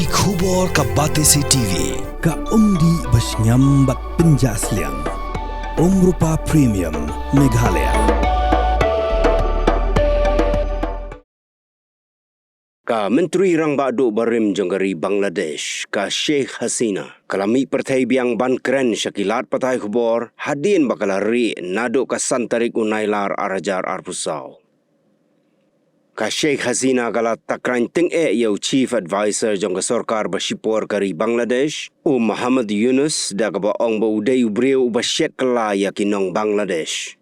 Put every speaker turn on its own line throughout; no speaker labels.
Ki khubor ka Batesi TV ka umdi basnyambak penjaslian Rupa Premium Meghalaya.
Ka Menteri Rang Baduk Barim Jonggari Bangladesh ka Sheikh Hasina kalami pertai biang ban keren syakilat patai khubor hadin bakalari naduk ka santarik unailar arajar arpusau. Ka Sheikh Hasina kala takran ting yau Chief Advisor jong ka Sorkar Basipor kari Bangladesh Muhammad Yunus da ka baong ba uday ubriu ubasyet kala yakinong Bangladesh.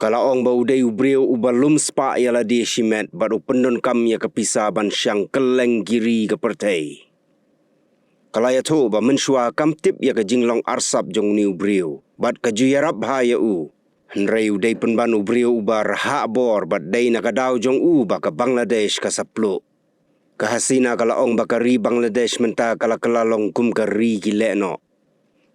Kalau orang baudai ubriu ubalum spa ialah dia shimet bat upendon kam ya kepisa ban syang keleng giri ke pertai. Kalau ya tu ba mensua kam tip ya ke jinglong arsap jong ni ubriu bat ke juyarap ha ya u. Henrei udai penban ubriu ubar hak bor bat dai nakadau jong ba ke Bangladesh ka saplu. Kahasina kalau orang bakari Bangladesh menta kalau kelalong kum kari gile no.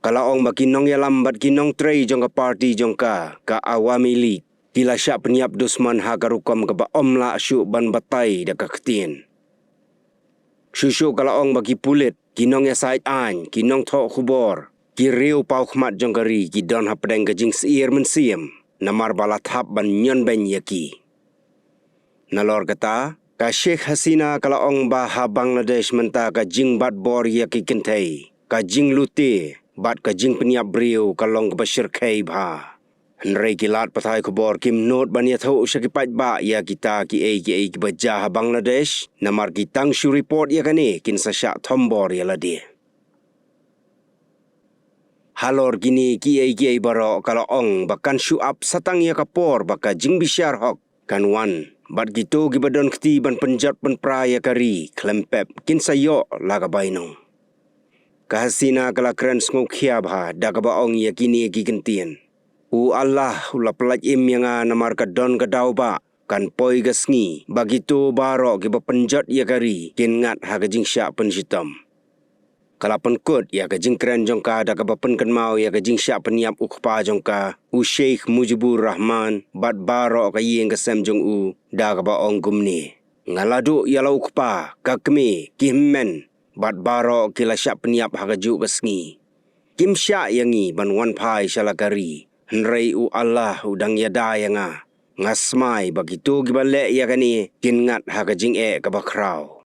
Kalau orang bakinong ya lambat kinong tray jong ka parti jong ka Awami League. Kila syak penyiap dusman ha karukam ka ba omla asyuk ban batai da ka ketien. Syusyuk kalau orang bagi pulit, kinong ya sait an, kinong tok khubor. Ki riu pau khmat jong kari, ki don ha pedeng ka jing seir mensiem. Namar balat hap ban nyon ben yaki. Nalor kata, ka Sheikh Hasina kalau orang bah ha Bangladesh menta ka jing bat bor yaki kentai. Ka jing luti. Bat ka jing penyiap beriu kalong ke Bashir Khaib ha. Henrei kilat patai kubor kim not ban ya thau syakipat ba ya kita ki bajah Bangladesh namar kitang syu report ya kani kin sasyak thombor ya ladi. Halor gini ki baro kalau ong bakan syu up satang ya kapor baka jing bisyar hok kan wan. Bat gitu gibadon keti ban penjat pen praya kari klempep kin sayo laga bainong. Kahasina kala keren sengok khiab ha da ka baong yakini ki kentien. Allah ula pelaj im yang namar ka don ka dau ba kan poi ga sngi bagitu baro ki penjat ya kari kin ngat ha ka jing syak pen hitam. Kala penkut ya ka jing keren jong ka da ka pen kan mau ya ka jing syak peniap ukpa jong ka Sheikh Mujibur Rahman bat baro ka yeng ka sem jong da ka baong gumni. Ngaladu ya la ukpa ka kemi ki men bat baro kila syak peniap hagajuk kesngi. Kim syak yangi ban wan pai syalakari. Henrei Allah udang yada yanga. Ngasmai bagitu gibale ya kani kin ngat hagajing ka bakrau.